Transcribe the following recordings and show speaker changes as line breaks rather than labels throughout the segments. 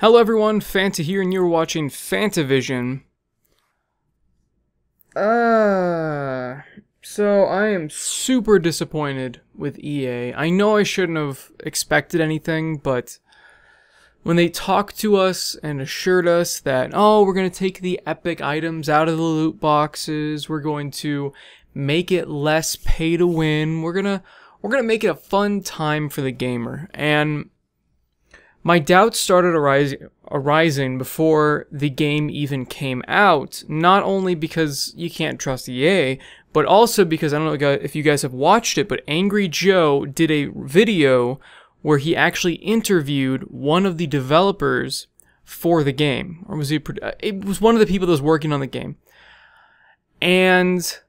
Hello everyone, Fanta here, and you're watching Fantavision. So I am super disappointed with EA. I know I shouldn't have expected anything, but when they talked to us and assured us that, oh, we're going to take the epic items out of the loot boxes, we're going to make it less pay to win, we're gonna make it a fun time for the gamer. And my doubts started arising before the game even came out, not only because you can't trust EA, but also because, I don't know if you guys have watched it, but Angry Joe did a video where he actually interviewed one of the developers for the game. Or was he? It was one of the people that was working on the game. And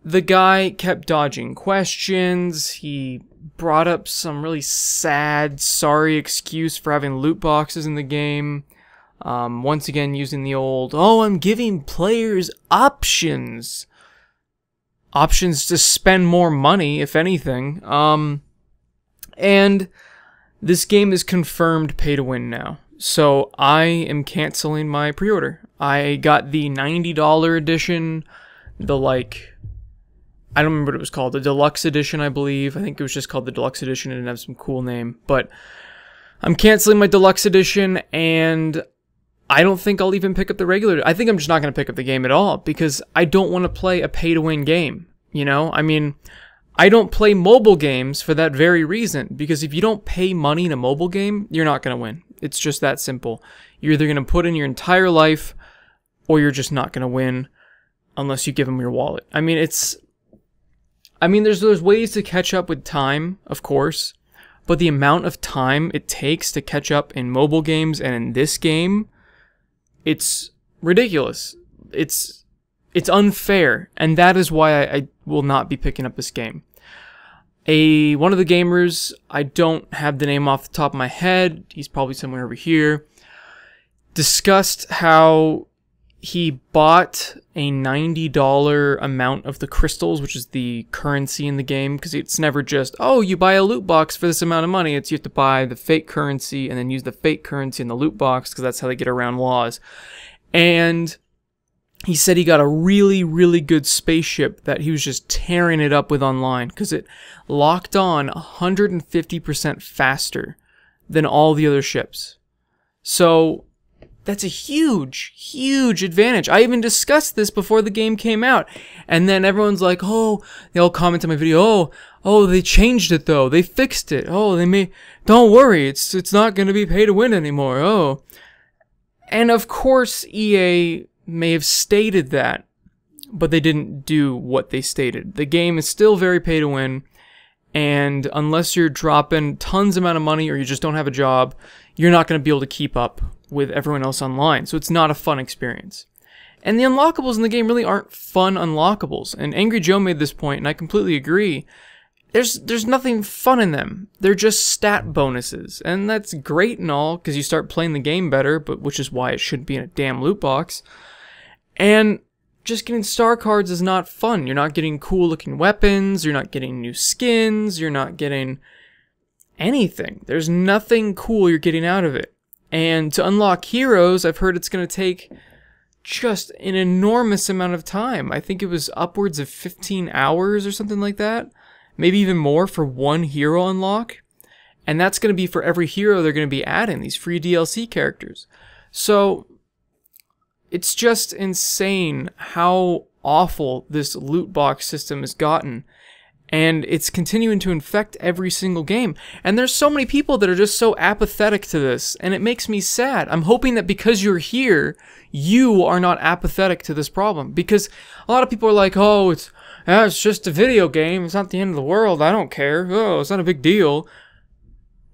the guy kept dodging questions. He brought up some really sad, sorry excuse for having loot boxes in the game. Once again, using the old, oh, I'm giving players options. Options to spend more money, if anything. And this game is confirmed pay to win now. So I am canceling my pre-order. I got the $90 edition, I don't remember what it was called, the deluxe edition, I believe. I think it was just called the deluxe edition and it didn't have some cool name. But I'm canceling my deluxe edition, and I don't think I'll even pick up the regular. I think I'm just not going to pick up the game at all because I don't want to play a pay-to-win game, you know? I mean, I don't play mobile games for that very reason, because if you don't pay money in a mobile game, you're not going to win. It's just that simple. You're either going to put in your entire life or you're just not going to win unless you give them your wallet. I mean, there's ways to catch up with time, of course, but the amount of time it takes to catch up in mobile games and in this game, it's ridiculous. It's unfair, and that is why I will not be picking up this game. One of the gamers, I don't have the name off the top of my head, he's probably somewhere over here, discussed how he bought a $90 amount of the crystals, which is the currency in the game, because it's never just, oh, you buy a loot box for this amount of money. It's you have to buy the fake currency and then use the fake currency in the loot box, because that's how they get around laws. And he said he got a really, really good spaceship that he was just tearing it up with online, because it locked on 150% faster than all the other ships. So that's a huge, huge advantage. I even discussed this before the game came out. And then everyone's like, oh, they all comment on my video, oh, they changed it though. They fixed it. Oh, don't worry, it's not going to be pay to win anymore. Oh. And of course, EA may have stated that, but they didn't do what they stated. The game is still very pay to win. And unless you're dropping tons amount of money or you just don't have a job, you're not going to be able to keep up with everyone else online. So it's not a fun experience. And the unlockables in the game really aren't fun unlockables. And Angry Joe made this point, and I completely agree. There's nothing fun in them. They're just stat bonuses. And that's great and all, because you start playing the game better, but which is why it shouldn't be in a damn loot box. And just getting star cards is not fun. You're not getting cool looking weapons, you're not getting new skins, you're not getting anything. There's nothing cool you're getting out of it. And to unlock heroes, I've heard it's going to take just an enormous amount of time. I think it was upwards of 15 hours or something like that. Maybe even more for one hero unlock. And that's going to be for every hero they're going to be adding, these free DLC characters. So it's just insane how awful this loot box system has gotten. And it's continuing to infect every single game. And there's so many people that are just so apathetic to this, and it makes me sad. I'm hoping that because you're here, you are not apathetic to this problem. Because a lot of people are like, oh, it's just a video game. It's not the end of the world. I don't care. Oh, it's not a big deal.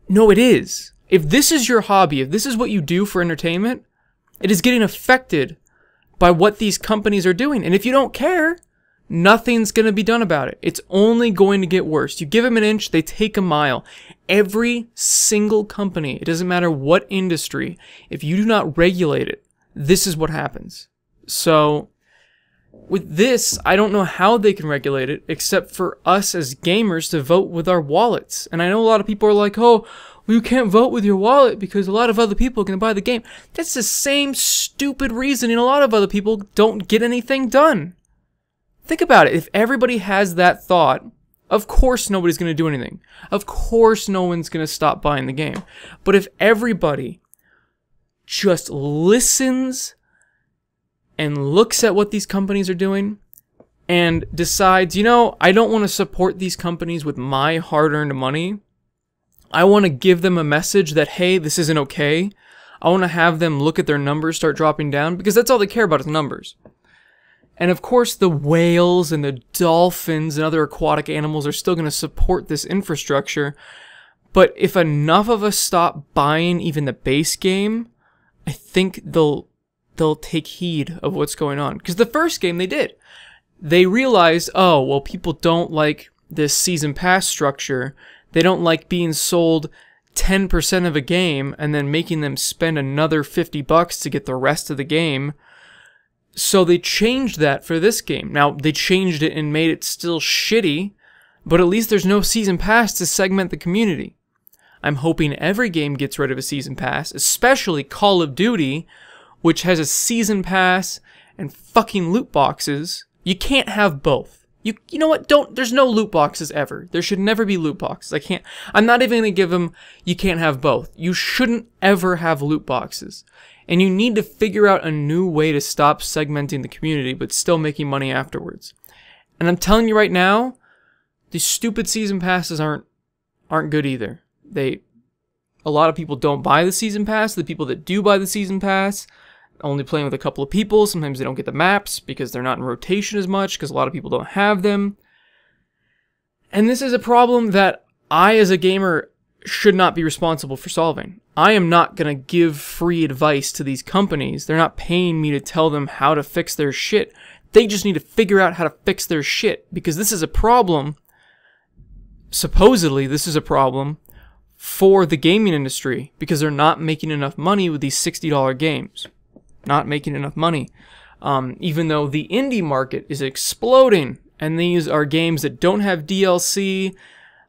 No, it is. If this is your hobby, if this is what you do for entertainment, it is getting affected by what these companies are doing. And if you don't care, nothing's going to be done about it. It's only going to get worse. You give them an inch, they take a mile. Every single company, it doesn't matter what industry, if you do not regulate it, this is what happens. So with this, I don't know how they can regulate it except for us as gamers to vote with our wallets. And I know a lot of people are like, oh, well, you can't vote with your wallet because a lot of other people are going to buy the game. That's the same stupid reasoning a lot of other people don't get anything done. Think about it. If everybody has that thought, of course nobody's going to do anything. Of course no one's going to stop buying the game. But if everybody just listens and looks at what these companies are doing and decides, you know, I don't want to support these companies with my hard-earned money. I want to give them a message that, hey, this isn't okay. I want to have them look at their numbers start dropping down, because that's all they care about is numbers. And of course, the whales and the dolphins and other aquatic animals are still going to support this infrastructure. But if enough of us stop buying even the base game, I think they'll take heed of what's going on. Because the first game they did. They realized, oh, well, people don't like this season pass structure. They don't like being sold 10% of a game and then making them spend another $50 to get the rest of the game. So they changed that for this game. Now, they changed it and made it still shitty, but at least there's no season pass to segment the community. I'm hoping every game gets rid of a season pass, especially Call of Duty, which has a season pass and fucking loot boxes. You can't have both. You know what? There's no loot boxes ever. There should never be loot boxes. I'm not even going to give them, you can't have both. You shouldn't ever have loot boxes. And you need to figure out a new way to stop segmenting the community, but still making money afterwards. And I'm telling you right now, these stupid season passes aren't good either. A lot of people don't buy the season pass. The people that do buy the season pass, only playing with a couple of people. Sometimes they don't get the maps because they're not in rotation as much because a lot of people don't have them. And this is a problem that I, as a gamer, should not be responsible for solving. I am not going to give free advice to these companies. They're not paying me to tell them how to fix their shit. They just need to figure out how to fix their shit, because this is a problem. Supposedly, this is a problem for the gaming industry because they're not making enough money with these $60 games. Not making enough money. Even though the indie market is exploding, and these are games that don't have DLC,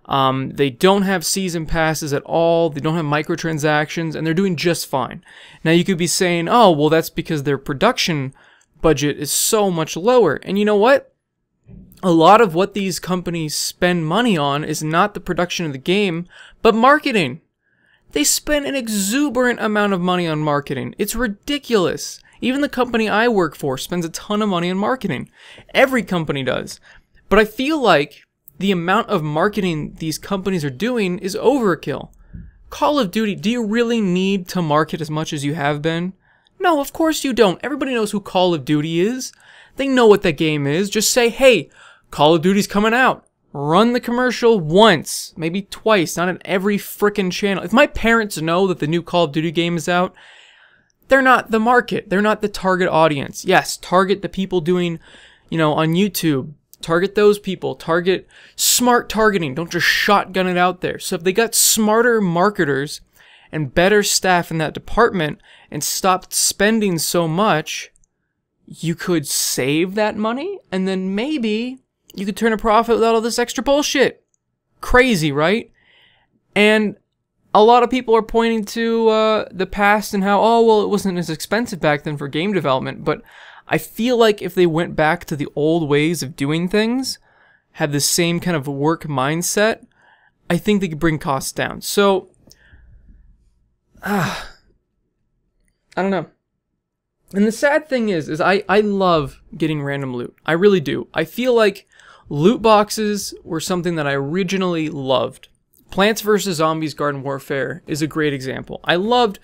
they don't have season passes at all, they don't have microtransactions, and they're doing just fine. Now you could be saying, oh, well, that's because their production budget is so much lower. And you know what? A lot of what these companies spend money on is not the production of the game, but marketing. They spend an exuberant amount of money on marketing. It's ridiculous. Even the company I work for spends a ton of money on marketing. Every company does. But I feel like the amount of marketing these companies are doing is overkill. Call of Duty, do you really need to market as much as you have been? No, of course you don't. Everybody knows who Call of Duty is. They know what that game is. Just say, hey, Call of Duty's coming out. Run the commercial once, maybe twice, not on every frickin' channel. If my parents know that the new Call of Duty game is out, they're not the market. They're not the target audience. Yes, target the people doing, on YouTube. Target those people. Target smart targeting. Don't just shotgun it out there. So if they got smarter marketers and better staff in that department and stopped spending so much, you could save that money, and then maybe you could turn a profit without all this extra bullshit. Crazy, right? And a lot of people are pointing to the past and how, oh, well, it wasn't as expensive back then for game development. But I feel like if they went back to the old ways of doing things, had the same kind of work mindset, I think they could bring costs down. So, I don't know. And the sad thing is I love getting random loot. I really do. I feel like loot boxes were something that I originally loved. Plants vs. Zombies Garden Warfare is a great example. I loved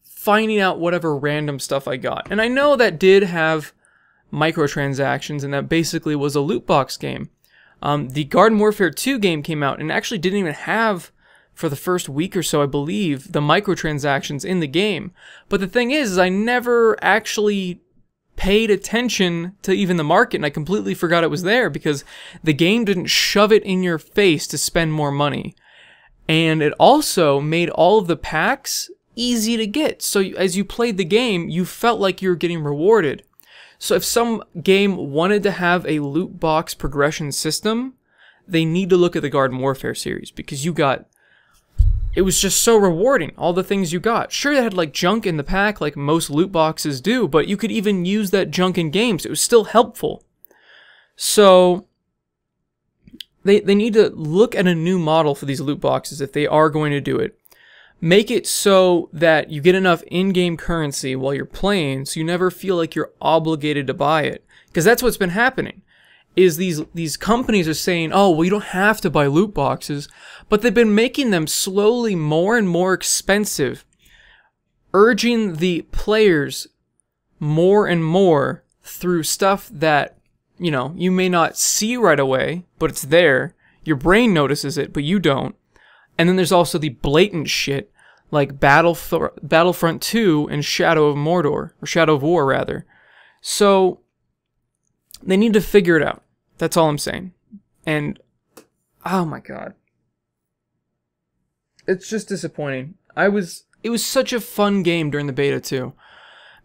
finding out whatever random stuff I got. And I know that did have microtransactions, and that basically was a loot box game. The Garden Warfare 2 game came out and actually didn't even have, for the first week or so, I believe, the microtransactions in the game. But the thing is I never actually paid attention to even the market, and I completely forgot it was there because the game didn't shove it in your face to spend more money. And it also made all of the packs easy to get. So as you played the game, you felt like you were getting rewarded. So if some game wanted to have a loot box progression system, they need to look at the Garden Warfare series, because you got it was just so rewarding, all the things you got. Sure, it had like junk in the pack like most loot boxes do, but you could even use that junk in games. It was still helpful. So they need to look at a new model for these loot boxes if they are going to do it. Make it so that you get enough in-game currency while you're playing, so you never feel like you're obligated to buy it. Because that's what's been happening. Is these companies are saying, oh, well, you don't have to buy loot boxes, but they've been making them slowly more and more expensive, urging the players more and more through stuff that, you know, you may not see right away, but it's there. Your brain notices it, but you don't. And then there's also the blatant shit like Battlefront 2 and Shadow of Mordor, or Shadow of War rather. So they need to figure it out. That's all I'm saying. And oh my god, it's just disappointing. It was such a fun game during the beta too,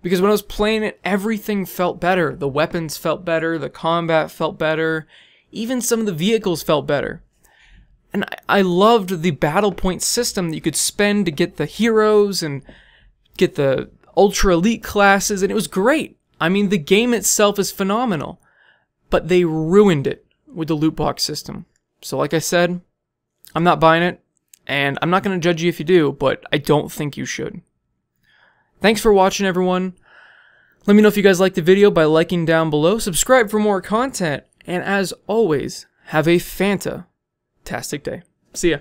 because when I was playing it, everything felt better. The weapons felt better, the combat felt better, even some of the vehicles felt better. And I loved the battle point system that you could spend to get the heroes and get the ultra elite classes, and it was great. I mean, the game itself is phenomenal, but they ruined it with the loot box system. So like I said, I'm not buying it, and I'm not going to judge you if you do, but I don't think you should. Thanks for watching, everyone. Let me know if you guys liked the video by liking down below. Subscribe for more content, and as always, have a fantastic day. See ya.